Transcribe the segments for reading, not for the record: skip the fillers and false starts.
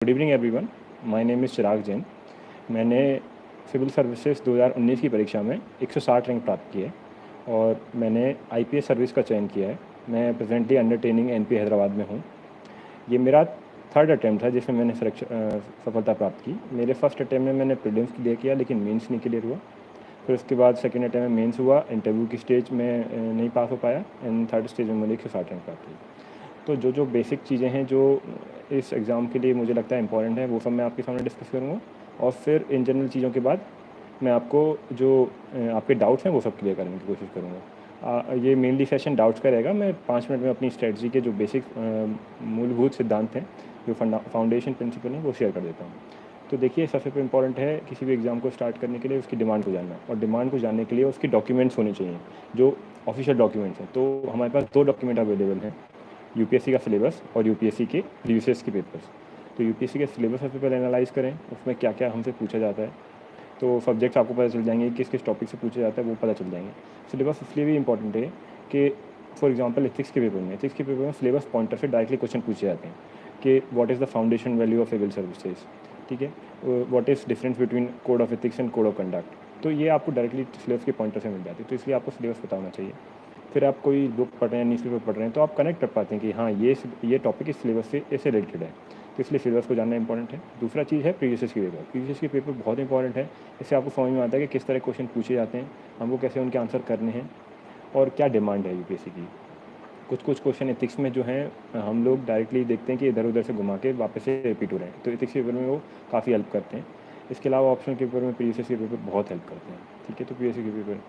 Good evening everyone. My name is Chirag Jain. मैंने civil services 2019 की परीक्षा में 160 रैंक प्राप्त की है और मैंने आईपीएस सर्विस का चयन किया है। मैं presently under training NP Hyderabad में हूँ। ये मेरा थर्ड अटैम्प्ट था जिसमें मैंने सफलता प्राप्त की। मेरे फर्स्ट अटैम्प्ट में मैंने प्रीलिम्स क्लियर किया लेकिन मेंस नहीं क्लियर हुआ। फिर उसके बाद सेकेंड अटैम्प्ट में मेंस हुआ, इंटरव्यू की स्टेज में नहीं पास हो पाया एंड थर्ड स्टेज में मुझे 160 रैंक प्राप्त हुई। तो जो बेसिक चीज़ें हैं जो इस एग्ज़ाम के लिए मुझे लगता है इंपॉर्टेंट है वो सब मैं आपके सामने डिस्कस करूँगा और फिर इन जनरल चीज़ों के बाद मैं आपको जो आपके डाउट्स हैं वो सब क्लियर करने की कोशिश करूँगा। ये मेनली सेशन डाउट्स का रहेगा। मैं 5 मिनट में अपनी स्ट्रेटजी के जो बेसिक मूलभूत सिद्धांत हैं, जो फाउंडेशन प्रिंसिपल हैं, वो शेयर कर देता हूँ। तो देखिए, सबसे इम्पॉर्टेंट है किसी भी एग्ज़ाम को स्टार्ट करने के लिए उसकी डिमांड को जानना, और डिमांड को जानने के लिए उसके डॉक्यूमेंट्स होने चाहिए जो ऑफिशियल डॉक्यूमेंट्स हैं। तो हमारे पास 2 डॉक्यूमेंट अवेलेबल हैं, यूपीएससी का सिलेबस और यूपीएससी के प्रीवियस के पेपर्स। तो यूपीएससी के सिलेबस सबसे पहले एनालाइज़ करें, उसमें क्या क्या हमसे पूछा जाता है। तो सब्जेक्ट्स आपको पता चल जाएंगे, किस किस टॉपिक से पूछा जाता है वो पता चल जाएंगे। सिलेबस इसलिए भी इंपॉर्टेंट है कि फॉर एग्जांपल एथिक्स के पेपर में सिलेबस पॉइंटर से डायरेक्टली क्वेश्चन पूछे जाते हैं कि what is the foundation value of civil services, ठीक है, what is difference between code of ethics and code of conduct. तो ये आपको डायरेक्टली सिलेबस के पॉइंटर से मिल जाती है, तो इसलिए आपको सिलेबस पता होना चाहिए। फिर आप कोई बुक पढ़ रहे हैं, न्यूज़पेपर पढ़ रहे हैं, तो आप कनेक्ट कर पाते हैं कि हाँ ये टॉपिक इस सिलेबस से रिलेटेड है, तो इसलिए सिलेबस को जानना इंपॉर्टेंट है। दूसरा चीज़ है प्रीवियस के पेपर। प्रीवियस के पेपर बहुत इंपॉर्टेंट है। इससे आपको समझ में आता है कि किस तरह क्वेश्चन पूछे जाते हैं, हमको कैसे उनके आंसर करने हैं और क्या डिमांड है यूपीएससी की। कुछ क्वेश्चन एथिक्स में जो हैं हम लोग डायरेक्टली देखते हैं कि इधर उधर से घुमा के वापस से रिपीट हो रहे हैं, तो एथिक्स के पेपर में वो काफ़ी हेल्प करते हैं। इसके अलावा ऑप्शनल के पेपर में प्रीवियस के पेपर बहुत हेल्प करते हैं, ठीक है। तो प्रीवियस के पेपर,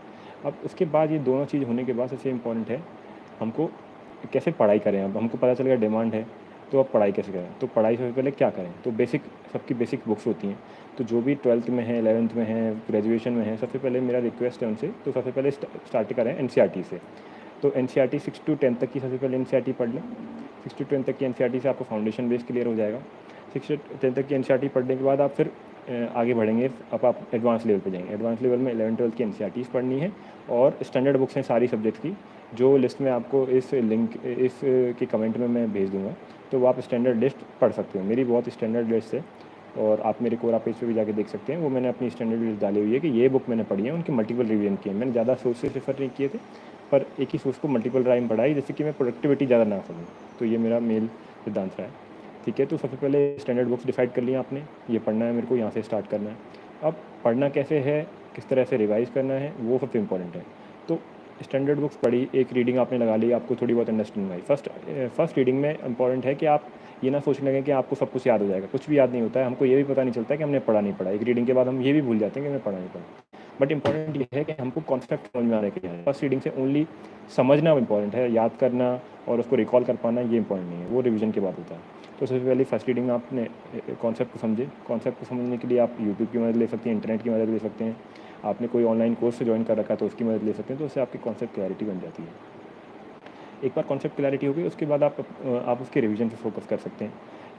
अब उसके बाद ये दोनों चीज़ होने के बाद सबसे इम्पॉर्टेंट है हमको कैसे पढ़ाई करें। अब हमको पता चल गया डिमांड है, तो अब पढ़ाई कैसे करें। तो पढ़ाई सबसे पहले क्या करें, तो सबकी बेसिक बुक्स होती हैं। तो जो भी 12th में है, 11th में है, ग्रेजुएशन में है, सबसे पहले मेरा रिक्वेस्ट है उनसे, तो सबसे पहले स्टार्ट करें एनसीईआरटी से। तो एनसीईआरटी 6 to 10 तक की सबसे पहले एनसीईआरटी पढ़ लें। 6 to 10 तक की एनसीईआरटी से आपको फाउंडेशन बेस क्लियर हो जाएगा। 6 to 10 तक की एनसीईआरटी पढ़ने के बाद आप फिर आगे बढ़ेंगे, अब आप एडवांस लेवल पे जाएंगे। एडवांस लेवल में 11th-12th की एनसीईआरटीज़ पढ़नी है और स्टैंडर्ड बुक्स हैं सारी सब्जेक्ट की, जो लिस्ट में आपको इस लिंक के कमेंट में मैं भेज दूँगा, तो वो आप स्टैंडर्ड लिस्ट पढ़ सकते हो। मेरी बहुत स्टैंडर्ड लिस्ट है और आप मेरे कोरा पेज पे भी जाके देख सकते हैं। वो मैंने अपनी स्टैंडर्ड लिस्ट डाली हुई है कि ये बुक मैंने पढ़ी है, उनके मल्टीपल रिवीजन किए। मैंने ज़्यादा सोर्स से रेफर नहीं किए थे, पर एक ही सोर्स को मल्टीपल टाइम पढ़ाई, जिससे कि मैं प्रोडक्टिविटी ज़्यादा ना करूँ। तो ये मेरा मेल सिद्धांत रहा है, ठीक है। तो सबसे पहले स्टैंडर्ड बुक्स डिसाइड कर लिया आपने, ये पढ़ना है मेरे को, यहाँ से स्टार्ट करना है। अब पढ़ना कैसे है, किस तरह से रिवाइज़ करना है, वो सबसे इम्पोर्टेंट है। तो स्टैंडर्ड बुक्स पढ़ी, एक रीडिंग आपने लगा ली, आपको थोड़ी बहुत अंडरस्टैंडिंग आई। फर्स्ट रीडिंग में इंपॉर्टेंट है कि आप ये ना सोचने लगे कि आपको सब कुछ याद हो जाएगा। कुछ भी याद नहीं होता है, हमको ये भी पता नहीं चलता है कि हमने पढ़ा नहीं पढ़ा। एक रीडिंग के बाद हम ये भी भूल जाते हैं कि हमने पढ़ा नहीं पढ़ा। बट इंपॉर्टेंट ये है कि हमको कॉन्सेप्ट समझ में आने के लिए फर्स्ट रीडिंग से ओनली समझना इंपॉर्टेंट है, याद करना और उसको रिकॉल कर पाना ये इंपॉर्टेंट नहीं है, वो रिवीजन के बाद होता है। तो सबसे पहले फर्स्ट रीडिंग में आपने कॉन्सेप्ट को समझे। कॉन्सेप्ट को समझने के लिए आप यूट्यूब की मदद ले सकते हैं, इंटरनेट की मदद ले सकते हैं, आपने कोई ऑनलाइन कोर्स से ज्वाइन कर रखा है तो उसकी मदद ले सकते हैं, तो उससे आपकी कॉन्सेप्ट क्लैरिटी बन जाती है। एक बार कॉन्सेप्ट क्लैरिटी हो गई, उसके बाद आप उसके रिवीजन पे फोकस कर सकते हैं।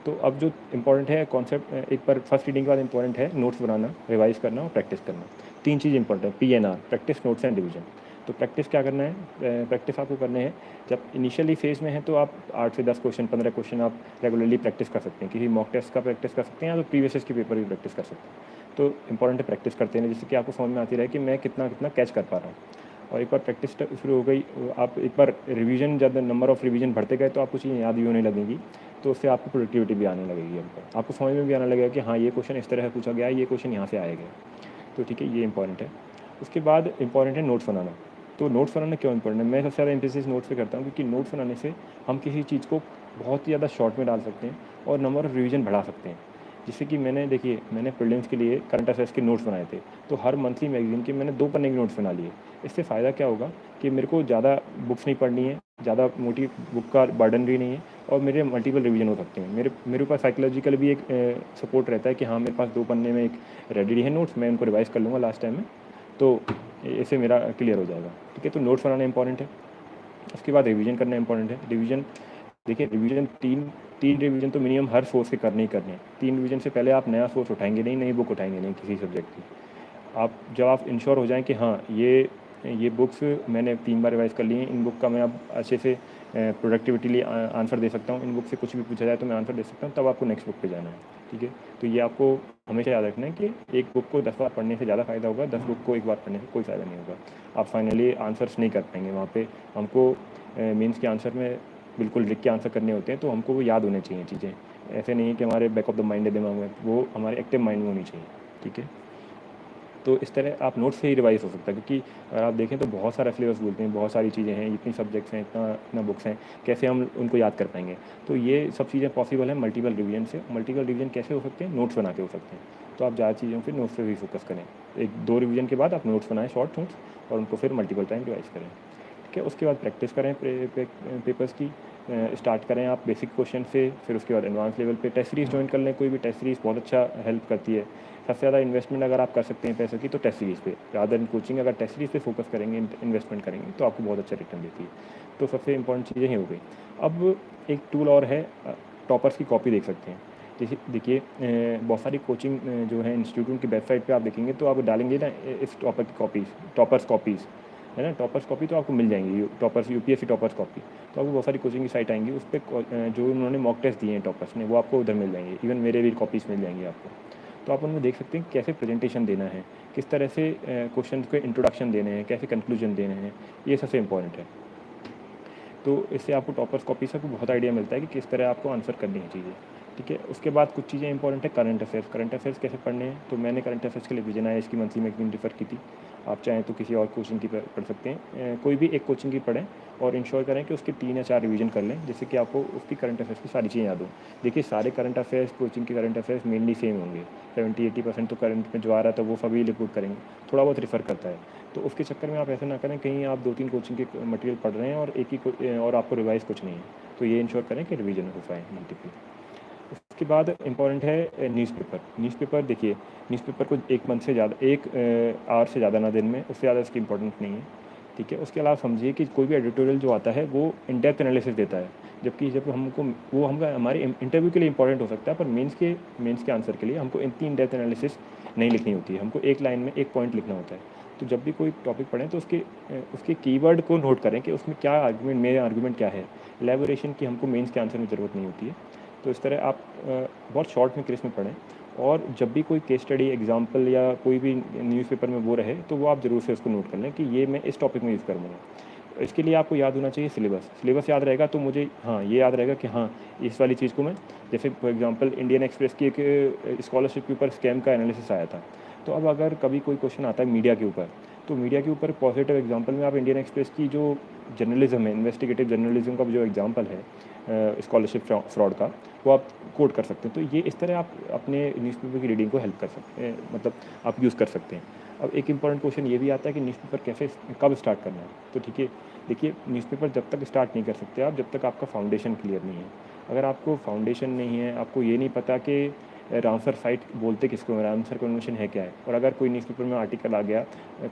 तो अब जो इंपॉर्टेंट है कॉन्सेप्ट, एक बार फर्स्ट रीडिंग के बाद इंपॉर्टेंट है नोट्स बनाना, रिवाइज करना और प्रैक्टिस करना। 3 चीज़ इंपॉर्टेंट है, PNR, practice, notes and revision. तो प्रैक्टिस क्या करना है, प्रैक्टिस आपको करने हैं जब इनिशियली फेज़ में है, तो आप 8 से 10 क्वेश्चन, 15 क्वेश्चन आप रेगुलरली प्रैक्टिस कर सकते हैं। किसी मॉक टेस्ट का प्रैक्टिस कर सकते हैं या तो प्रीवियस के पेपर भी प्रैक्टिस कर सकते हैं। तो इंपॉर्टेंट है प्रैक्टिस करते हैं, जिससे कि आपको समझ में आती रहे कि मैं कितना कितना कैच कर पा रहा हूँ। और एक बार प्रैक्टिस शुरू हो गई, आप एक बार रिवीजन, जब नंबर ऑफ़ रिवीजन बढ़ते गए तो आपको चीज़ें याद भी होने लगेंगी, तो उससे आपको प्रोडक्टिविटी भी आने लगेगी। आपको समझ में भी आने लगेगा कि हाँ, ये क्वेश्चन इस तरह से पूछा गया है, ये क्वेश्चन यहाँ से आएगा। तो ठीक है, ये इंपॉर्टेंट है। उसके बाद इंपॉर्टेंट है नोट्स बनाना। तो नोट्स बनाना क्यों इंपॉर्टेंट है, मैं सबसे ज़्यादा एम्फेसिस नोट्स पे करता हूँ, क्योंकि नोट्स बनाने से हम किसी चीज़ को बहुत ही ज़्यादा शॉर्ट में डाल सकते हैं और नंबर ऑफ़ रिवीजन बढ़ा सकते हैं। जैसे कि मैंने प्रीलिम्स के लिए करंट अफेयर्स के नोट्स बनाए थे, तो हर मंथली मैगज़ीन के मैंने 2 पन्ने के नोट्स बना लिए। इससे फ़ायदा क्या होगा कि मेरे को ज़्यादा बुक्स नहीं पढ़नी है, ज़्यादा मोटी बुक का बर्डन भी नहीं है और मेरे मल्टीपल रिवीजन हो सकते हैं। मेरे ऊपर साइकोलॉजिकल भी एक सपोर्ट रहता है कि हाँ, मेरे पास 2 पन्ने में एक रेडी है नोट्स, मैं उनको रिवाइज़ कर लूँगा लास्ट टाइम में, तो इससे मेरा क्लियर हो जाएगा, ठीक है। तो नोट्स बनाना इंपॉर्टेंट है। उसके बाद रिवीजन करना इंपॉर्टेंट है। रिवीजन, देखिए, रिवीजन तीन रिवीजन तो मिनिमम हर सोर्स के करने ही करने हैं। 3 रिवीजन से पहले आप नया सोर्स उठाएंगे नहीं, नई बुक उठाएंगे नहीं किसी सब्जेक्ट की। जब आप इंश्योर हो जाएं कि हाँ, ये बुक्स मैंने 3 बार रिवाइज़ कर ली हैं, इन बुक का मैं अब अच्छे से प्रोडक्टिविटी लिए आंसर दे सकता हूँ, इन बुक से कुछ भी पूछा जाए तो मैं आंसर दे सकता हूँ, तब आपको नेक्स्ट बुक पे जाना है। ठीक है, तो ये आपको हमेशा याद रखना है कि एक बुक को 10 बार पढ़ने से ज़्यादा फ़ायदा होगा, 10 बुक को एक बार पढ़ने से कोई फ़ायदा नहीं होगा। आप फाइनली आंसर्स नहीं कर पाएंगे वहाँ पे। हमको मेंस के आंसर में बिल्कुल लिख के आंसर करने होते हैं, तो हमको वो याद होने चाहिए चीज़ें। ऐसे नहीं है कि हमारे बैक ऑफ द माइंड है दिमाग में, वो हमारे एक्टिव माइंड में होनी चाहिए। ठीक है, तो इस तरह आप नोट्स से ही रिवाइज़ हो सकता है, क्योंकि अगर आप देखें तो बहुत सारा सिलेबस बोलते हैं, बहुत सारी चीज़ें हैं, इतनी सब्जेक्ट्स हैं, इतना बुक्स हैं, कैसे हम उनको याद कर पाएंगे। तो ये सब चीज़ें पॉसिबल है मल्टीपल रिवीजन से। मल्टीपल रिवीजन कैसे हो सकते हैं? नोट्स बना के हो सकते हैं। तो आप ज़्यादा चीज़ों पे नोट्स पे भी फोकस करें। 1-2 रिवीजन के बाद आप नोट्स बनाएं, शॉर्ट नोट्स, और उनको फिर मल्टीपल टाइम रिवाइज़ करें। ठीक है, उसके बाद प्रैक्टिस करें पेपर्स की। स्टार्ट करें आप बेसिक क्वेश्चन से, फिर उसके बाद एडवांस लेवल पे टेस्ट सीरीज़ ज्वाइन कर लें। कोई भी टेस्ट सीरीज़ बहुत अच्छा हेल्प करती है। सबसे ज़्यादा इन्वेस्टमेंट अगर आप कर सकते हैं पैसों की, तो टेस्ट सीरीज़ पे, रादर देन कोचिंग। अगर टेस्ट सीरीज़ पे फोकस करेंगे, इन्वेस्टमेंट करेंगे, तो आपको बहुत अच्छा रिटर्न देती है। तो सबसे इंपॉर्टेंट चीज़ें ही हो गई। अब एक टूल और है, टॉपर्स की कॉपी देख सकते हैं। जैसे देखिए, बहुत सारी कोचिंग जो है इंस्टीट्यूट की वेबसाइट पे आप देखेंगे, तो आप डालेंगे ना इस टॉपर की कॉपीज़, टॉपर्स कॉपीज़, है ना, टॉपर्स कॉपी, तो आपको मिल जाएंगी टॉपर्स, यूपीएससी टॉपर्स कॉपी। तो आपको बहुत सारी कोचिंग की साइट आएंगी, उस पर जो उन्होंने मॉक टेस्ट दिए हैं टॉपर्स ने, वो आपको उधर मिल जाएंगे। इवन मेरे भी कॉपीज़ मिल जाएंगी आपको। तो आप उनमें देख सकते हैं कैसे प्रेजेंटेशन देना है, किस तरह से क्वेश्चन के इंट्रोडक्शन देने हैं, कैसे कंक्लूजन देने हैं, ये सबसे इंपॉर्टेंट है। तो इससे आपको टॉपर्स कॉपी से बहुत आइडिया मिलता है कि किस तरह आपको आंसर करनी है चीज़ें। ठीक है, उसके बाद कुछ चीज़ें इंपॉर्टेंट है, करंट अफेयर्स। करंट अफेयर्स कैसे पढ़ने हैं? तो मैंने करंट अफेयर्स के लिए विजन आया इसकी मंथली मैगजीन रेफर की थी। आप चाहें तो किसी और कोचिंग की पढ़ सकते हैं। कोई भी एक कोचिंग की पढ़ें, और इंश्योर करें कि उसके 3 या 4 रिवीजन कर लें, जिससे कि आपको उसकी करंट अफेयर्स की सारी चीज़ें याद हो। देखिए, सारे करंट अफेयर्स, कोचिंग के करंट अफेयर्स मेनली सेम होंगे। 70-80% तो करंट में जो आ रहा था वो सभी रिपोर्ट करेंगे, थोड़ा बहुत रेफर करता है। तो उसके चक्कर में आप ऐसा ना करें, कहीं आप 2-3 कोचिंग के मटेरियल पढ़ रहे हैं और एक ही और आपको रिवाइज़ कुछ नहीं है। तो ये इंश्योर करें कि रिवीजन हो पाए मल्टीपल। उसके बाद इम्पॉर्टेंट है न्यूज़पेपर। न्यूज़पेपर देखिए, न्यूज़पेपर को 1 मंथ से ज़्यादा, 1 आवर से ज़्यादा ना दिन में, उससे ज़्यादा इसकी इंपॉर्टेंट नहीं है। ठीक है, उसके अलावा समझिए कि कोई भी एडिटोरियल जो आता है वो इन डेप्थ एनालिसिस देता है, जबकि जब हमको वो हमका हमारे इंटरव्यू के लिए इंपॉर्टेंट हो सकता है, पर मेंस के आंसर के लिए हमको इतनी इन डेप्थ एनालिसिस नहीं लिखनी होती है। हमको एक लाइन में एक पॉइंट लिखना होता है। तो जब भी कोई टॉपिक पढ़ें तो उसके कीवर्ड को नोट करें कि उसमें क्या आर्गूमेंट, मेरे आर्गूमेंट क्या है। एलैबोरेशन की हमको मेंस के आंसर में ज़रूरत नहीं होती है। तो इस तरह आप बहुत शॉर्ट में क्रिस्प में पढ़ें, और जब भी कोई केस स्टडी, एग्जाम्पल या कोई भी न्यूज़पेपर में वो रहे, तो वो आप ज़रूर से उसको नोट कर लें कि ये मैं इस टॉपिक में यूज़ करूँगा। इसके लिए आपको याद होना चाहिए सिलेबस याद रहेगा तो मुझे, हाँ, ये याद रहेगा कि हाँ, इस वाली चीज़ को मैं, जैसे फॉर एग्जांपल इंडियन एक्सप्रेस की एक स्कॉलरशिप के ऊपर स्कैम का एनालिसिस आया था। तो अब अगर कभी कोई क्वेश्चन आता है मीडिया के ऊपर, तो मीडिया के ऊपर पॉजिटिव एग्जांपल में आप इंडियन एक्सप्रेस की जो जर्नलिज्म है, इन्वेस्टिगेटिव जर्नलिज्म का जो एग्जांपल है स्कॉलरशिप फ्रॉड का, वो आप कोट कर सकते हैं। तो ये इस तरह आप अपने न्यूज़पेपर की रीडिंग को हेल्प कर सकते हैं, मतलब आप यूज़ कर सकते हैं। अब एक इम्पॉर्टेंट क्वेश्चन ये भी आता है कि न्यूज़पेपर कैसे, कब स्टार्ट करना है। तो ठीक है, देखिए, न्यूज़पेपर जब तक स्टार्ट नहीं कर सकते आप, जब तक आपका फाउंडेशन क्लियर नहीं है। अगर आपको फाउंडेशन नहीं है, आपको ये नहीं पता कि रामसर साइट बोलते किसको हैं, रामसर कन्वेंशन है क्या है, और अगर कोई न्यूज़पेपर में आर्टिकल आ गया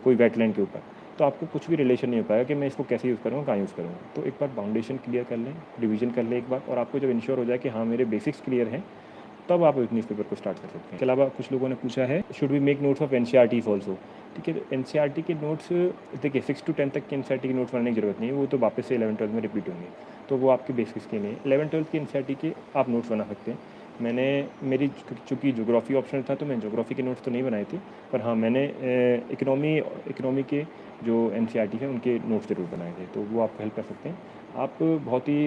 कोई वेटलैंड के ऊपर, तो आपको कुछ भी रिलेशन नहीं हो पाएगा कि मैं इसको कैसे यूज़ करूँगा, कहाँ यूज़ करूँगा। तो एक बार फाउंडेशन क्लियर कर लें, रिवीजन कर लें एक बार, और आपको जब इंश्योर हो जाए कि हाँ, मेरे बेसिक्स क्लियर हैं, तब आप एक न्यूज़पेपर को स्टार्ट कर सकते हैं। इसके अलावा कुछ लोगों ने पूछा है, should we make notes of NCERTs also. ठीक है, तो एनसीईआरटी के नोट्स, देखिए 6 to 10 तक के एनसीईआरटी के नोट्स बनाने की ज़रूरत नहीं है, वो तो वापस से 11-12 में रिपीट होंगे, तो वो आपके बेसिक्स के लिए। 11-12 के एनसीईआरटी के आप नोट्स बना सकते हैं। मैंने, मेरी चूँकि ज्योग्राफी ऑप्शनल था, तो मैं ज्योग्राफी के नोट्स तो नहीं बनाए थे, पर हाँ, मैंने इकोनॉमी के जो एनसीईआरटी है उनके नोट्स ज़रूर बनाए थे, तो वो आपको हेल्प कर सकते हैं। आप बहुत ही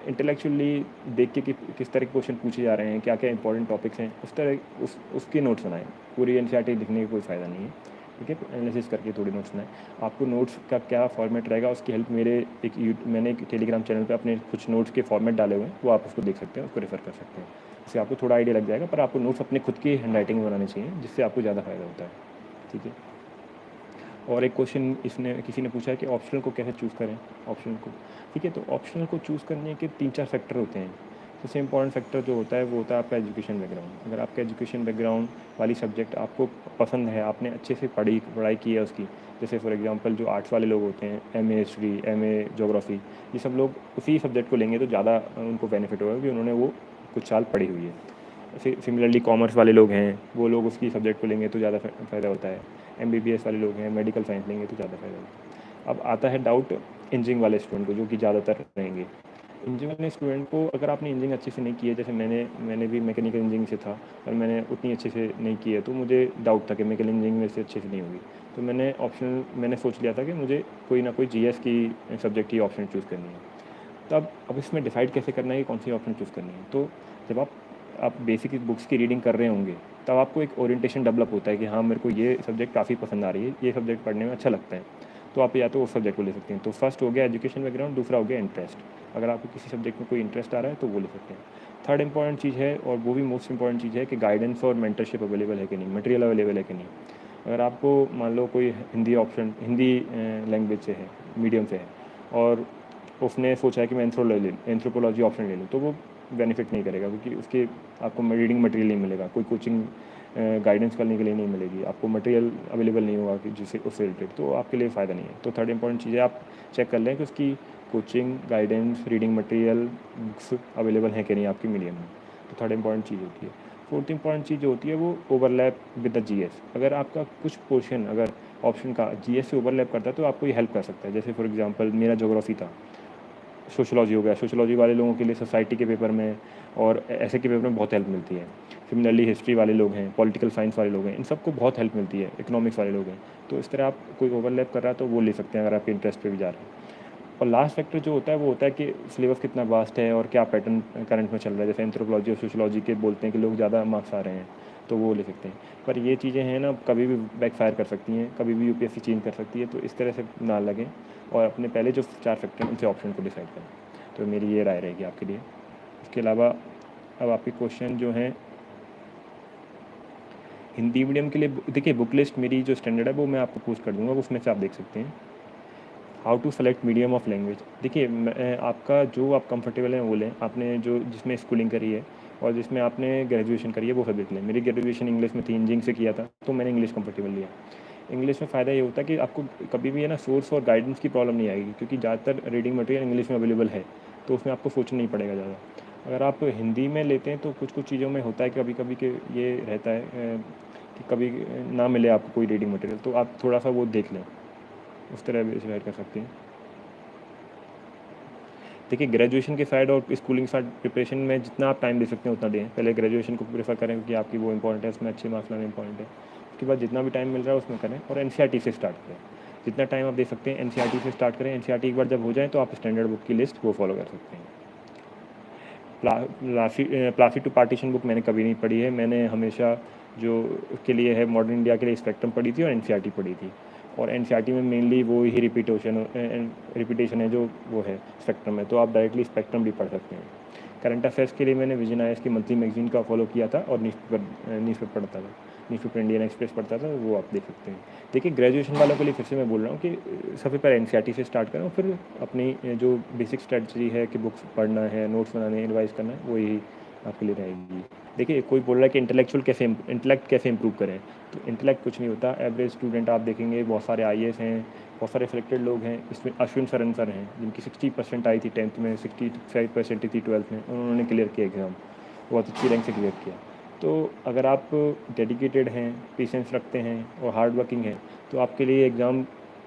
इंटेलेक्चुअली देख के कि किस तरह के क्वेश्चन पूछे जा रहे हैं, क्या क्या इंपॉर्टेंट टॉपिक्स हैं, उस तरह उसके नोट्स बनाएं। पूरी एनसीईआरटी लिखने का कोई फ़ायदा नहीं है। ठीक है, एनालिसिस करके थोड़े नोट्स बनाएं। आपको नोट्स का क्या फॉर्मेट रहेगा, उसकी हेल्प मैंने एक टेलीग्राम चैनल पे अपने कुछ नोट्स के फॉर्मेट डाले हुए हैं, वो आप उसको देख सकते हैं, उसको रेफर कर सकते हैं। इससे आपको थोड़ा आइडिया लग जाएगा, पर आपको नोट्स अपने खुद की हैंड राइटिंग में बनाने चाहिए, जिससे आपको ज़्यादा फ़ायदा होता है। ठीक है, और एक क्वेश्चन किसी ने पूछा है कि ऑप्शनल को कैसे चूज़ करें, ऑप्शनल को। ठीक है, तो ऑप्शनल को चूज़ करने के 3-4 फैक्टर होते हैं। सबसे इंपॉर्टेंट फैक्टर जो होता है वो होता है आपका एजुकेशन बैकग्राउंड। अगर आपका एजुकेशन बैकग्राउंड वाली सब्जेक्ट आपको पसंद है, आपने अच्छे से पढ़ाई की है उसकी, जैसे फॉर एग्जांपल जो आर्ट्स वाले लोग होते हैं, एमए हिस्ट्री, एमए ज्योग्राफी, ये सब लोग उसी सब्जेक्ट को लेंगे तो ज़्यादा उनको बेनिफिट होगा कि उन्होंने वो कुछ साल पढ़ी हुई है। सिमिलरली कॉमर्स वाले लोग हैं, वो लोग उसकी सब्जेक्ट को लेंगे तो ज़्यादा फ़ायदा होता है। एमबीबीएस वाले लोग हैं, मेडिकल साइंस लेंगे तो ज़्यादा फ़ायदा होता है। अब आता है डाउट इंजीनियरिंग वाले स्टूडेंट को, जो कि ज़्यादातर रहेंगे। इंजीनियरिंग वाले स्टूडेंट को अगर आपने इंजीनियरिंग अच्छे से नहीं की है, जैसे मैंने भी मैकेनिकल इंजीनियरिंग से था और मैंने उतनी अच्छे से नहीं की है, तो मुझे डाउट था कि मैकेनिकल इंजीनियरिंग मेरे से अच्छे से नहीं होगी। तो मैंने सोच लिया था कि मुझे कोई ना कोई जीएस की सब्जेक्ट की ऑप्शन चूज़ करनी है। तब अब इसमें डिसाइड कैसे करना है कि कौन सी ऑप्शन चूज़ करनी है। तो जब आप बेसिक बुक्स की रीडिंग कर रहे होंगे, तब आपको एक ओरिएंटेशन डेवलप होता है कि हाँ, मेरे को ये सब्जेक्ट काफ़ी पसंद आ रही है, ये सब्जेक्ट पढ़ने में अच्छा लगता है। तो आप या तो उस सब्जेक्ट को ले सकते हैं। तो फर्स्ट हो गया एजुकेशन बैकग्राउंड, दूसरा हो गया इंटरेस्ट। अगर आपको किसी सब्जेक्ट में कोई इंटरेस्ट आ रहा है तो वो ले सकते हैं। थर्ड इंपॉर्टेंट चीज़ है, और वो भी मोस्ट इंपॉर्टेंट चीज़ है, कि गाइडेंस और मेंटरशिप अवेलेबल है कि नहीं, मटेरियल अवेलेबल है कि नहीं। अगर आपको मान लो कोई हिंदी लैंग्वेज से है, मीडियम से है, और उसने सोचा है कि मैं एंथ्रोपोलॉजी ऑप्शन ले लूँ, तो वो बेनिफिट नहीं करेगा, क्योंकि उसके आपको रीडिंग मटेरियल नहीं मिलेगा, कोई कोचिंग गाइडेंस करने के लिए नहीं मिलेगी, आपको मटेरियल अवेलेबल नहीं होगा कि जिससे उससे रिलेटेड, तो आपके लिए फ़ायदा नहीं है। तो थर्ड इंपॉर्टेंट चीज़ है, आप चेक कर लें कि उसकी coaching, guidance, reading material, books available हैं कि नहीं आपकी मीडियम में। तो थर्ड इंपॉर्टेंट चीज़ होती है। फोर्थ इंपॉर्टेंट चीज़ जो होती है वो ओवरलैप विद द जीएस। अगर आपका कुछ पोर्शन अगर ऑप्शन का जीएस से ओवरलैप करता है तो आपको ये हेल्प कर सकता है। जैसे फॉर एग्जांपल मेरा ज्योग्राफी था, सोशोलॉजी हो गया, सोशोलॉजी वाले लोगों के लिए सोसाइटी के पेपर में और ऐसे के पेपर में बहुत हेल्प मिलती है। सिमिलरली हिस्ट्री वाले लोग हैं, पॉलिटिकल साइंस वाले लोग हैं, इन सबको बहुत हेल्प मिलती है। इकोनॉमिक्स वाले लोग हैं, तो इस तरह आप कोई ओवरलैप कर रहा है तो वो ले सकते हैं अगर आपके इंटरेस्ट पे भी जा रहा है। और लास्ट फैक्टर जो होता है वो होता है कि सिलेबस कितना वास्ट है और क्या पैटर्न करंट में चल रहा है। जैसे एंथ्रोपोलॉजी और सोशोलॉजी के बोलते हैं कि लोग ज़्यादा मार्क्स आ रहे हैं, तो वो ले सकते हैं। पर ये चीज़ें हैं ना, कभी भी बैकफायर कर सकती हैं, कभी भी यूपीएससी चेंज कर सकती है, तो इस तरह से ना लगें और अपने पहले जो 4 फैक्टर हैं उनसे ऑप्शन को डिसाइड करें। तो मेरी ये राय रहेगी आपके लिए। इसके अलावा अब आपके क्वेश्चन जो हैं हिंदी मीडियम के लिए, देखिए बुक लिस्ट मेरी जो स्टैंडर्ड है वो मैं आपको पोस्ट कर दूँगा, उसमें से आप देख सकते हैं। How to select medium of language, देखिए आपका जो आप कंफर्टेबल हैं वो लें। आपने जो जिसमें स्कूलिंग करी है और जिसमें आपने ग्रेजुएशन करी है वो सब्जेक्ट लें। मेरी ग्रेजुएशन इंग्लिश में थी, इंजीनियरिंग से किया था, तो मैंने इंग्लिश कंफर्टेबल लिया। इंग्लिश में फ़ायदा ये होता है कि आपको कभी भी है ना सोर्स और गाइडेंस की प्रॉब्लम नहीं आएगी, क्योंकि ज़्यादातर रीडिंग मटेरियल इंग्लिश में अवेलेबल है, तो उसमें आपको सोचना नहीं पड़ेगा ज़्यादा। अगर आप हिंदी में लेते हैं तो कुछ कुछ चीज़ों में होता है कभी कभी कि ये रहता है कि कभी ना मिले आपको कोई रीडिंग मटेरियल, तो आप थोड़ा सा वो देख लें, उस तरह भी शेयर कर सकते हैं। देखिए ग्रेजुएशन के साइड और स्कूलिंग के साइड प्रिपरेशन में जितना आप टाइम दे सकते हैं उतना दें। पहले ग्रेजुएशन को प्रेफर करें क्योंकि आपकी वो इंपॉर्टेंट है, उसमें अच्छे मार्क्स लाने इंपॉर्टेंट है। उसके बाद जितना भी टाइम मिल रहा है उसमें करें, और एनसीईआरटी से स्टार्ट करें। जितना टाइम आप दे सकते हैं एनसीईआरटी से स्टार्ट करें। एनसीईआरटी एक बार जब हो जाए तो आप स्टैंडर्ड बुक की लिस्ट वो फॉलो कर सकते हैं। प्लासी टू पार्टीशन बुक मैंने कभी नहीं पढ़ी है। मैंने हमेशा जो के लिए है मॉडर्न इंडिया के लिए स्पेक्ट्रम पढ़ी थी और एनसीईआरटी पढ़ी थी। और एनसीईआरटी में मेनली वो ही रिपीटेशन है जो वो है स्पेक्ट्रम में, तो आप डायरेक्टली स्पेक्ट्रम भी पढ़ सकते हैं। करंट अफेयर्स के लिए मैंने विजन आईएएस की मंथली मैगजीन का फॉलो किया था और न्यूज़पेपर पढ़ता था, न्यूज़पेपर इंडियन एक्सप्रेस पढ़ता था, वो आप देख सकते हैं। देखिए ग्रेजुएशन वालों के लिए फिर से मैं बोल रहा हूँ कि सबसे पहले एनसीईआरटी से स्टार्ट करें और फिर अपनी जो बेसिक स्ट्रेटजी है कि बुक्स पढ़ना है, नोट्स बनाने हैं, रिवाइज करना है, वही आपके लिए रहेगी। देखिए कोई बोल रहा है कि इंटेलेक्ट कैसे इंप्रूव करें, तो इंटेलेक्ट कुछ नहीं होता। एवरेज स्टूडेंट आप देखेंगे बहुत सारे आईएएस हैं, बहुत सारे सिलेक्टेड लोग हैं। इसमें अश्विन सरन सर हैं जिनकी 60% आई थी 10th में, 65% थी 12th में, उन्होंने क्लियर किया एग्ज़ाम, बहुत अच्छी रैंक से क्लियर किया। तो अगर आप डेडिकेटेड हैं, पेशेंस रखते हैं और हार्ड वर्किंग हैं, तो आपके लिए एग्ज़ाम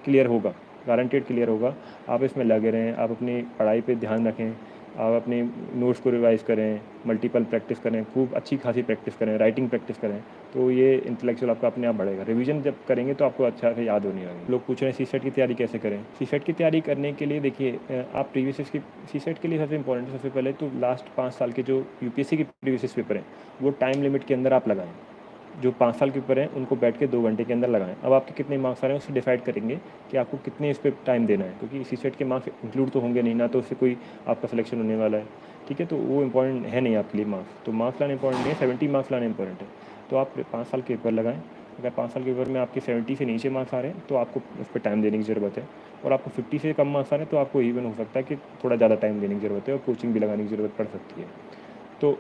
क्लियर होगा, गारंटेड क्लियर होगा। आप इसमें लगे रहें, आप अपनी पढ़ाई पे ध्यान रखें, आप अपने नोट्स को रिवाइज़ करें, मल्टीपल प्रैक्टिस करें, खूब अच्छी खासी प्रैक्टिस करें, राइटिंग प्रैक्टिस करें, तो ये इंटेलेक्चुअल आपका अपने आप बढ़ेगा। रिवीजन जब करेंगे तो आपको अच्छा से याद होने लगेगा। लोग पूछ रहे हैं सीसेट की तैयारी कैसे करें। सीसेट की तैयारी करने के लिए देखिए आप प्रीवियस की सीसेट के लिए सबसे इंपॉर्टेंट सबसे पहले तो लास्ट 5 साल के जो यूपीएससी के प्रीवियस पेपर हैं वो टाइम लिमिट के अंदर आप लगाएं। जो 5 साल के पेपर हैं उनको बैठ के 2 घंटे के अंदर लगाएं। अब आपके कितने मार्क्स आ रहे हैं उससे डिसाइड करेंगे कि आपको कितने इस पर टाइम देना है, क्योंकि सीसेट के मार्क्स इंक्लूड तो होंगे नहीं ना, तो उससे कोई आपका सिलेक्शन होने वाला है। ठीक है, तो वो इंपॉर्टेंट है नहीं आपके लिए मार्क्स, तो मार्क्स लाना इंपॉर्टेंट नहीं है, 70 मार्क्स लाना इंपॉर्टेंट है। तो आप 5 साल के पेपर लगाएं। अगर 5 साल के पेपर में आपके 70 से नीचे मार्क्स आ रहे हैं तो आपको उस पर टाइम देने की ज़रूरत है, और आपको 50 से कम मार्क्स आ रहे हैं तो आपको इवन हो सकता है कि थोड़ा ज़्यादा टाइम देने की ज़रूरत है और कोचिंग भी लगाने की ज़रूरत पड़ सकती है। तो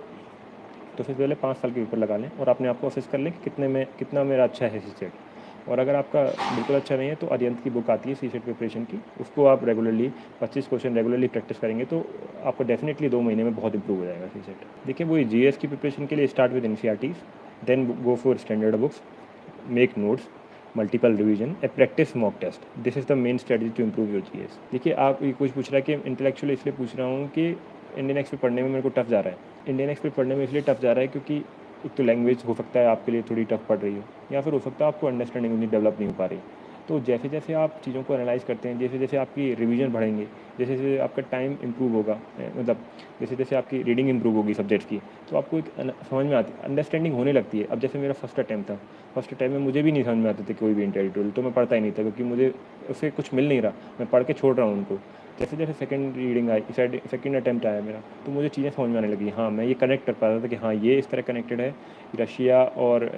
सबसे पहले 5 साल के पेपर लगा लें और अपने आप को असेस कर लें कि कितना मेरा अच्छा है सीसेट। और अगर आपका बिल्कुल अच्छा नहीं है तो अरिहंत की बुक आती है सीसेट प्रिपरेशन की, उसको आप रेगुलरली 25 क्वेश्चन रेगुलरली प्रैक्टिस करेंगे तो आपको डेफिनेटली 2 महीने में बहुत इंप्रूव हो जाएगा सीसेट। देखिए वो जीएस की प्रिपरेशन के लिए start with NCERTs, then go for standard books, make notes, multiple revision, a practice mock test, this is the main strategy to improve your GS. देखिए, आप ये कुछ पूछ रहा है कि इंटेलेक्चुअली इसलिए पूछ रहा हूँ कि इंडियन एक्सपेट पढ़ने में मेरे को टफ जा रहा है। इंडियन एक्सपेट पढ़ने में इसलिए टफ जा रहा है क्योंकि एक तो लैंग्वेज हो सकता है आपके लिए थोड़ी टफ पड़ रही हो, या फिर हो सकता है आपको अंडरस्टैंडिंग उतनी डेवलप नहीं हो पा रही। तो जैसे जैसे आप चीज़ों को एनालाइज़ करते हैं, जैसे जैसे आपकी रिवीजन बढ़ेंगे, जैसे जैसे आपका टाइम इम्प्रूव होगा, मतलब जैसे जैसे आपकी रीडिंग इम्प्रूव होगी सब्जेक्ट्स की, तो आपको एक समझ में आती, अंडरस्टैंडिंग होने लगती है। अब जैसे मेरा फर्स्ट अटैम्प्ट था, फर्स्ट अटैम्प्ट में मुझे भी नहीं समझ में आते थे कोई भी इंटेलेक्चुअल, तो मैं पढ़ता ही नहीं था क्योंकि मुझे उससे कुछ मिल नहीं रहा, मैं पढ़ के छोड़ रहा हूँ उनको। जैसे जैसे second reading I, second attempt आया मेरा, तो मुझे चीज़ें समझ में आने लगी। हाँ, मैं ये कनेक्ट कर पा रहा था कि हाँ, ये इस तरह कनेक्टेड है, रशिया और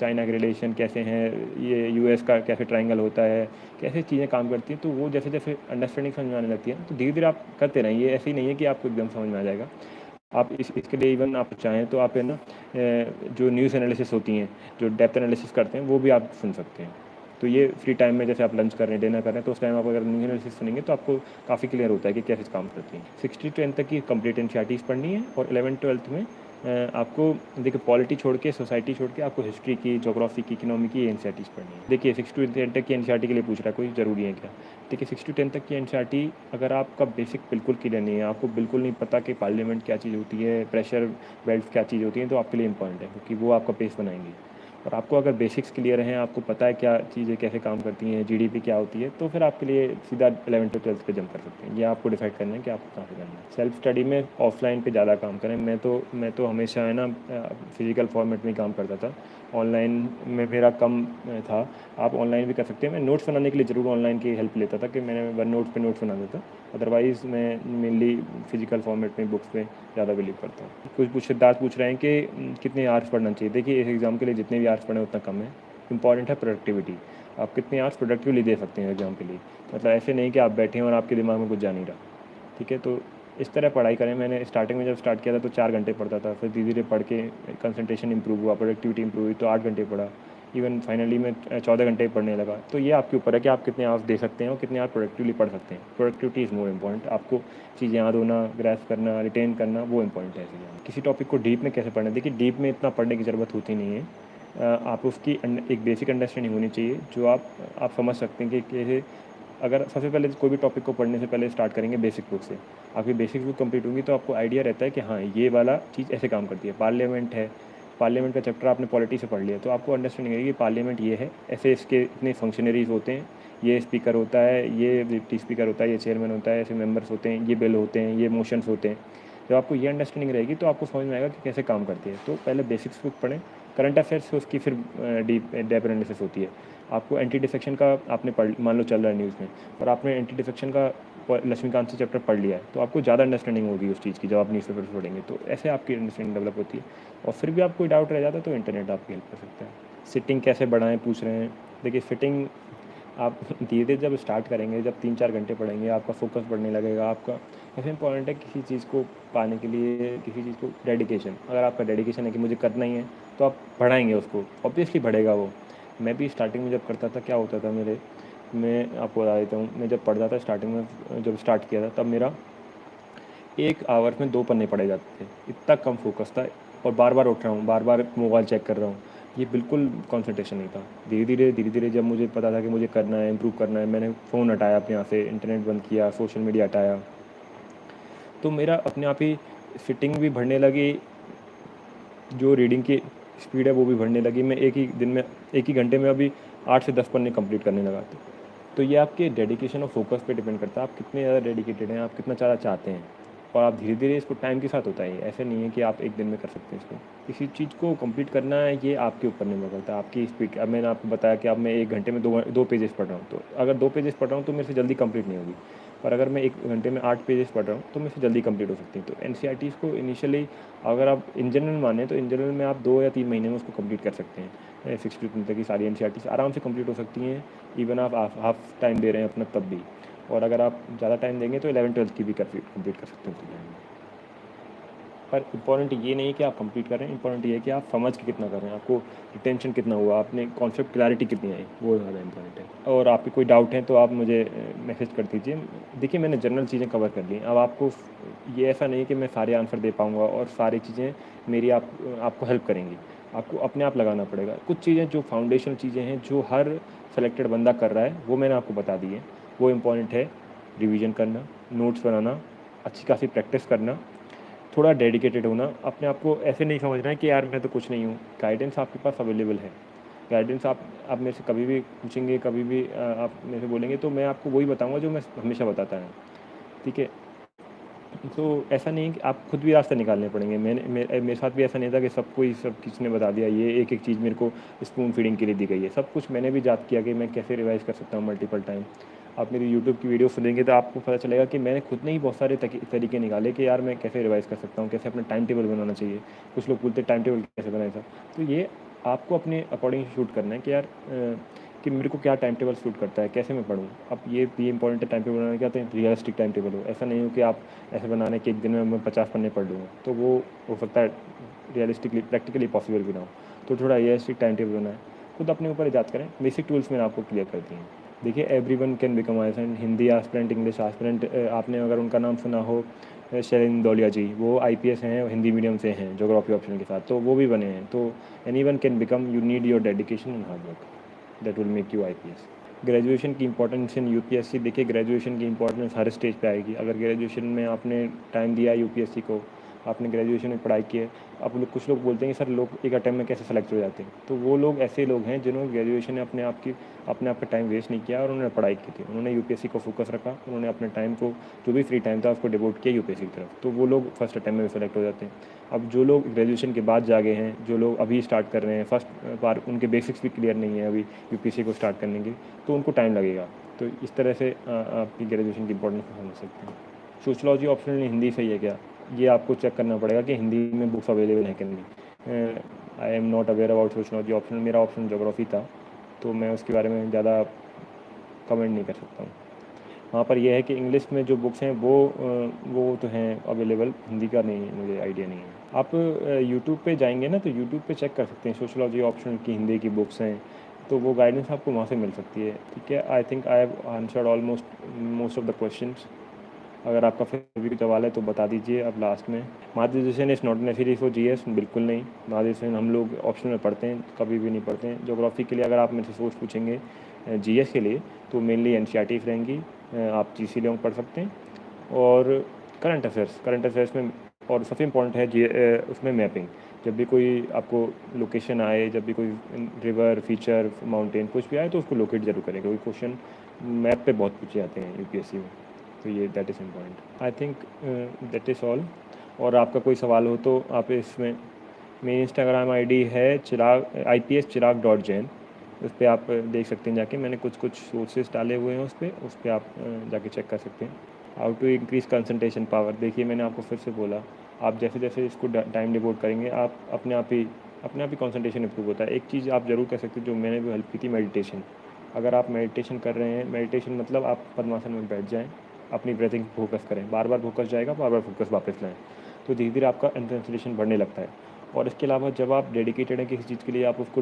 चाइना के रिलेशन कैसे हैं, ये यूएस का कैसे ट्रायंगल होता है, कैसे चीज़ें काम करती हैं। तो वो जैसे जैसे अंडरस्टैंडिंग समझ में आने लगती है, तो धीरे धीरे आप करते रहें। ये ऐसे ही नहीं है कि आपको एकदम समझ में आ जाएगा। आप इसके लिए इवन आप चाहें तो आप है ना, जो न्यूज़ एनालिसिस होती हैं, जो डेप्थ एनालिसिस करते हैं, वो भी आप सुन सकते हैं। तो ये फ्री टाइम में जैसे आप लंच कर रहे हैं, डिनर कर रहे हैं, तो उस टाइम आप अगर न्यूज़ एनालिसिस सुनेंगे तो आपको काफ़ी क्लियर होता है कि कैसे काम करती हैं। 6th to 10th तक की कंप्लीट एनसीईआरटीज़ पढ़नी है, और 11th-12th में आपको देखिए पॉलिटी छोड़ के, सोसाइटी छोड़ के, आपको हिस्ट्री की, ज्योग्राफी की, इकोनॉमी की एनसीईआरटीज़ पढ़नी है। देखिए 6 to 10 तक की एनसीईआरटी के लिए पूछ रहा है कोई, ज़रूरी है क्या? देखिए 6 to 10 तक की एनसीईआरटी, अगर आपका बेसिक बिल्कुल क्लियर नहीं है, आपको बिल्कुल नहीं पता कि पार्लियामेंट क्या चीज़ होती है, प्रेशर बेल्ट क्या चीज़ होती है, तो आपके लिए इंपॉर्टेंट है क्योंकि वो आपका बेस बनाएंगी। और आपको अगर बेसिक्स क्लियर हैं, आपको पता है क्या चीज़ें कैसे काम करती हैं, जीडीपी क्या होती है, तो फिर आपके लिए सीधा 11th to 12th पे जंप कर सकते हैं। ये आपको डिसाइड करना है कि आपको कहाँ से करना है। सेल्फ स्टडी में ऑफलाइन पे ज़्यादा काम करें। मैं तो हमेशा है ना फिजिकल फॉर्मेट में ही काम करता था। ऑनलाइन में मेरा कम था। आप ऑनलाइन भी कर सकते हैं। मैं नोट्स बनाने के लिए ज़रूर ऑनलाइन की हेल्प लेता था कि मैंने वन नोट पे नोट्स बना देता। अदरवाइज़ मैं मेनली फिजिकल फॉर्मेट में बुक्स पे ज़्यादा बिलीव करता हूँ। कुछ सिद्धार्थ पूछ रहे हैं कि कितने आवर्स पढ़ना चाहिए। देखिए, इस एग्ज़ाम के लिए जितने भी आवर्स पढ़ें उतना कम है। इंपॉर्टेंट है प्रोडक्टिविटी। आप कितने आवर्स प्रोडक्टिवली दे सकते हैं एग्ज़ाम के लिए। मतलब ऐसे नहीं कि आप बैठे हैं और आपके दिमाग में कुछ जा नहीं रहा। ठीक है, तो इस तरह पढ़ाई करें। मैंने स्टार्टिंग में जब स्टार्ट किया था तो 4 घंटे पढ़ता था, फिर धीरे धीरे पढ़ के कंसंट्रेशन इंप्रूव हुआ, प्रोडक्टिविटी इंप्रूव हुई तो 8 घंटे पढ़ा। इवन फाइनली मैं 14 घंटे पढ़ने लगा। तो ये आपके ऊपर है कि आप कितने आवर्स दे सकते हैं और कितने आवर्स प्रोडक्टिवली पढ़ सकते हैं। Productivity is more important. आपको चीज़ें याद होना, ग्रैस्प करना, रिटेन करना, वो इम्पॉर्टेंट है ऐसे। किसी टॉपिक को डीप में कैसे पढ़ना है, देखिए डीप में इतना पढ़ने की ज़रूरत होती नहीं है। आप उसकी एक बेसिक अंडरस्टैंडिंग होनी चाहिए जो आप समझ सकते हैं कि कैसे। अगर सबसे पहले कोई भी टॉपिक को पढ़ने से पहले स्टार्ट करेंगे बेसिक बुक से, आपकी बेसिक बुक कंप्लीट होंगी तो आपको आइडिया रहता है कि हाँ, ये वाला चीज़ ऐसे काम करती है। पार्लियामेंट है, पार्लियामेंट का चैप्टर आपने पॉलिटी से पढ़ लिया तो आपको अंडरस्टैंडिंग है कि पार्लियामेंट ये है, ऐसे इसके इतने फंक्शनरीज होते हैं, ये स्पीकर होता है, ये डिप्टी स्पीकर होता है, ये चेयरमैन होता है, ऐसे मेंबर्स होते हैं, ये बिल होते हैं, ये मोशंस होते हैं। जब आपको ये अंडरस्टैंडिंग रहेगी तो आपको समझ में आएगा कि कैसे काम करती है। तो पहले बेसिक्स बुक पढ़ें। करंट अफेयर्स से उसकी फिर डीप डेप एनालिसिस होती है। आपको एंटी डिफेक्शन का आपने मान लो चल रहा है न्यूज़ में, और आपने एंटी डिफेक्शन का लक्ष्मीकांत से चैप्टर पढ़ लिया है, तो आपको ज़्यादा अंडरस्टैंडिंग होगी उस चीज़ की जब आप न्यूज़ पेपर पढ़ेंगे। तो ऐसे आपकी अंडरस्टैंडिंग डेवलप होती है। और फिर भी आपको डाउट रह जाता है तो इंटरनेट आपकी हेल्प कर सकता है। सिटिंग कैसे बढ़ाएं पूछ रहे हैं। देखिए सिटिंग आप धीरे धीरे जब स्टार्ट करेंगे, जब 3-4 घंटे पढ़ेंगे, आपका फोकस बढ़ने लगेगा। आपका ऐसे इंपॉर्टेंट है किसी चीज़ को पाने के लिए, किसी चीज़ को डेडिकेशन। अगर आपका डेडिकेशन है कि मुझे करना ही है तो आप बढ़ाएंगे उसको, ऑब्वियसली बढ़ेगा वो। मैं भी स्टार्टिंग में जब करता था क्या होता था मेरे, मैं आपको बता देता हूँ। मैं जब पढ़ता था स्टार्टिंग में, जब स्टार्ट किया था तब मेरा 1 आवर में 2 पन्ने पढ़े जाते थे। इतना कम फोकस था, और बार बार उठ रहा हूँ, बार बार मोबाइल चेक कर रहा हूँ। ये बिल्कुल कंसंट्रेशन नहीं था। धीरे धीरे जब मुझे पता था कि मुझे करना है, इम्प्रूव करना है, मैंने फ़ोन हटाया अपने यहाँ से, इंटरनेट बंद किया, सोशल मीडिया हटाया, तो मेरा अपने आप ही फिटिंग भी बढ़ने लगी। जो रीडिंग की स्पीड है वो भी बढ़ने लगी। मैं एक ही दिन में, एक ही घंटे में अभी 8 से 10 पन्ने कंप्लीट करने लगा। तो ये आपके डेडिकेशन और फोकस पे डिपेंड करता है, आप कितने ज़्यादा डेडिकेटेड हैं, आप कितना ज़्यादा चाहते हैं। और आप धीरे धीरे इसको टाइम के साथ होता है, ऐसे नहीं है कि आप एक दिन में कर सकते हैं इसको। किसी चीज़ को कंप्लीट करना है, ये आपके ऊपर निर्भर करता है, आपकी स्पीड। अब मैंने आपको बताया कि अब मैं 1 घंटे में 2 पेजेस पढ़ रहा हूँ, तो अगर 2 पेजेस पढ़ रहा हूँ तो मेरे से जल्दी कंप्लीट नहीं होगी। और अगर मैं 1 घंटे में 8 पेजेस पढ़ रहा हूँ तो मेरे से जल्दी कंप्लीट हो सकती है। तो एनसीईआरटीज़ को इनिशियली अगर आप इन जनरल माने तो इन जनरल में आप 2 या 3 महीने में उसको कंप्लीट कर सकते हैं। 6 to 10 तक की सारी एनसीईआरटीज़ आराम से कंप्लीट हो सकती हैं। इवन आप हाफ टाइम दे रहे हैं अपना तब भी। और अगर आप ज़्यादा टाइम देंगे तो 11th-12th की भी कंप्लीट कर सकते हैं। पर इम्पॉर्टेंट ये नहीं कि आप कंप्लीट कर रहे हैं, इम्पॉर्टेंट ये है कि आप समझ के कितना कर रहे हैं, आपको रिटेंशन कितना हुआ, आपने कॉन्सेप्ट क्लैरिटी कितनी आई, वो ज़्यादा इंपॉर्टेंट है। और आपके कोई डाउट हैं तो आप मुझे मैसेज कर दीजिए। देखिए मैंने जनरल चीज़ें कवर कर ली। अब आपको ये ऐसा नहीं है कि मैं सारे आंसर दे पाऊँगा और सारी चीज़ें मेरी आपको हेल्प करेंगी। आपको अपने आप लगाना पड़ेगा। कुछ चीज़ें जो फाउंडेशनल चीज़ें हैं जो हर सेलेक्टेड बंदा कर रहा है वो मैंने आपको बता दी है। वो इम्पॉर्टेंट है, रिवीजन करना, नोट्स बनाना, अच्छी खासी प्रैक्टिस करना, थोड़ा डेडिकेटेड होना। अपने आप को ऐसे नहीं समझना है कि यार मैं तो कुछ नहीं हूँ। गाइडेंस आपके पास अवेलेबल है। गाइडेंस आप मेरे से कभी भी पूछेंगे, कभी भी आप मेरे से बोलेंगे तो मैं आपको वही बताऊँगा जो मैं हमेशा बताता हूँ, ठीक है? तो ऐसा नहीं है कि आप खुद भी रास्ते निकालने पड़ेंगे। मेरे साथ भी ऐसा नहीं था कि सबको ही सब किसी ने बता दिया, ये एक-एक चीज़ मेरे को स्पून फीडिंग के लिए दी गई है। सब कुछ मैंने भी याद किया कि मैं कैसे रिवाइज़ कर सकता हूँ मल्टीपल टाइम। आप मेरी यूट्यूब की वीडियो सुनेंगे तो आपको पता चलेगा कि मैंने खुद ने ही बहुत सारे तरीके निकाले कि यार मैं कैसे रिवाइज़ कर सकता हूँ, कैसे अपना टाइम टेबल बनाना चाहिए। कुछ लोग बोलते हैं टाइम टेबल कैसे बनाएँ साहब? तो ये आपको अपने अकॉर्डिंग शूट करना है कि यार कि मेरे को क्या टाइम टेबल सूट करता है, कैसे मैं पढूँ। अब ये भी इम्पोर्टेंट है टाइम टेबल बनाने का, तो रियलिस्टिक टाइम टेबल हो। ऐसा नहीं हो कि आप ऐसे बनाने कि एक दिन में मैं 50 पन्ने पढ़ लूँगा, तो वो हो सकता है रियलिस्टिकली प्रैक्टिकली पॉसिबल भी ना हो। तो थोड़ा रियलिस्टिक टाइम टेबल बनाएँ, खुद अपने ऊपर इजाद करें। बेसिक टूल्स मैंने आपको क्लियर कर दिए हैं। देखिए everyone can become aspirant, Hindi aspirant, English aspirant. आपने अगर उनका नाम सुना हो शैलेंद्र दौलिया जी, वो आईपीएस हैं, हिंदी मीडियम से हैं, ज्योग्राफी ऑप्शन के साथ, तो वो भी बने हैं। तो anyone can become, you need your dedication and hard work, that will make you IPS. Graduation की इंपॉर्टेंस इन यूपीएससी, देखिए ग्रेजुएशन की इंपॉर्टेंस हर स्टेज पे आएगी। अगर ग्रेजुएशन में आपने टाइम दिया है यूपीएससी को, आपने ग्रेजुएशन में पढ़ाई की है, अब लोग कुछ लोग बोलते हैं कि सर लोग एक अटेम्प्ट में कैसे सेलेक्ट हो जाते हैं, तो वो लोग ऐसे लोग हैं जिन्होंने ग्रेजुएशन में अपने आप का टाइम वेस्ट नहीं किया और उन्होंने पढ़ाई की थी। उन्होंने यूपीएससी को फोकस रखा, उन्होंने अपने टाइम को, जो भी फ्री टाइम था उसको डिवोट किया यूपीएससी की तरफ, तो वो लोग फर्स्ट अटेम्प्ट में सेलेक्ट हो जाते हैं। अब जो लोग ग्रेजुएशन के बाद जागे हैं, जो लोग अभी स्टार्ट कर रहे हैं, फर्स्ट बार उनके बेसिक्स भी क्लियर नहीं है अभी यूपीएससी को स्टार्ट करने के, तो उनको टाइम लगेगा। तो इस तरह से आपकी ग्रेजुएशन की इंपॉर्टेंस समझ सकते हैं। सोशियोलॉजी ऑप्शनल हिंदी सही है क्या? ये आपको चेक करना पड़ेगा कि हिंदी में बुक्स अवेलेबल हैं कि नहीं। I am not aware about sociology optional, मेरा ऑप्शन ज्योग्राफी था, तो मैं उसके बारे में ज़्यादा कमेंट नहीं कर सकता हूँ। वहाँ पर यह है कि इंग्लिश में जो बुक्स हैं वो तो हैं अवेलेबल, हिंदी का नहीं, मुझे आइडिया नहीं है। आप यूट्यूब पे जाएंगे ना, तो यूट्यूब पे चेक कर सकते हैं सोशियोलॉजी ऑप्शनल की हिंदी की बुक्स हैं, तो वो गाइडेंस आपको वहाँ से मिल सकती है, ठीक है। I think I have answered almost most of the questions. अगर आपका फिर भी कुछ सवाल है तो बता दीजिए अब लास्ट में। मार्गदर्शन is not necessary for GS, बिल्कुल नहीं। मार्गदर्शन हम लोग ऑप्शन में पढ़ते हैं, कभी भी नहीं पढ़ते हैं। ज्योग्राफी के लिए अगर आप मेरे से सोच पूछेंगे जीएस के लिए, तो मेनली एनसीईआरटी रहेंगी। आप जीसी लोग पढ़ सकते हैं, और करंट अफेयर्स में, और सबसे इम्पोर्टेंट है उसमें मैपिंग। जब भी कोई आपको लोकेशन आए, जब भी कोई रिवर, फीचर, माउंटेन कुछ भी आए, तो उसको लोकेट जरूर करें, क्योंकि क्वेश्चन मैप पे बहुत पूछे जाते हैं यूपीएससी में। तो ये that is important. I think that is all. और आपका कोई सवाल हो तो आप इसमें, मेरी इंस्टाग्राम आईडी है IPS_Chirag.Jain, उस पर आप देख सकते हैं जाके। मैंने कुछ सोर्सेज डाले हुए हैं उस पर आप जाके चेक कर सकते हैं। How to increase concentration power, देखिए मैंने आपको फिर से बोला, आप जैसे जैसे इसको टाइम डिवोट करेंगे, आप अपने आप ही कंसंट्रेशन इंप्रूव होता है। एक चीज़ आप ज़रूर कर सकते हैं जो मैंने भी हेल्प की थी, मेडिटेशन। अगर आप मेडिटेशन कर रहे हैं, मेडिटेशन मतलब आप पद्मासन में बैठ जाएँ, अपनी ब्रीथिंग फोकस करें, बार बार फोकस जाएगा, बार बार फोकस वापस लाएँ, तो धीरे धीरे आपका कंसंट्रेशन बढ़ने लगता है। और इसके अलावा जब आप डेडिकेटेड हैं किसी चीज़ के लिए, आप उसको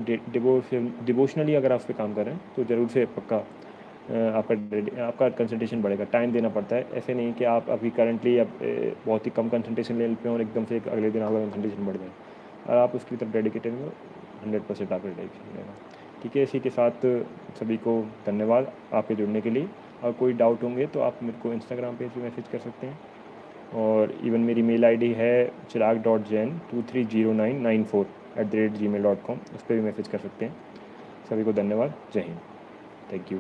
डिवोशनली अगर आप उस पर काम करें, तो ज़रूर से पक्का आपका कंसंट्रेशन बढ़ेगा। टाइम देना पड़ता है, ऐसे नहीं कि आप अभी करंटली बहुत ही कम कंसंट्रेशन लेवल पे और एकदम से अगले दिन आपका कंसंट्रेशन बढ़ जाए। और आप उसकी तरफ डेडिकेटेड हो, 100% आपका डेडिकेशन रहेगा, ठीक है। इसी के साथ सभी को धन्यवाद आपके जुड़ने के लिए। और कोई डाउट होंगे तो आप मेरे को इंस्टाग्राम पे भी मैसेज कर सकते हैं, और इवन मेरी मेल आईडी है chirag.jain230994@gmail.com, उस पर भी मैसेज कर सकते हैं। सभी को धन्यवाद। जय हिंद। Thank you.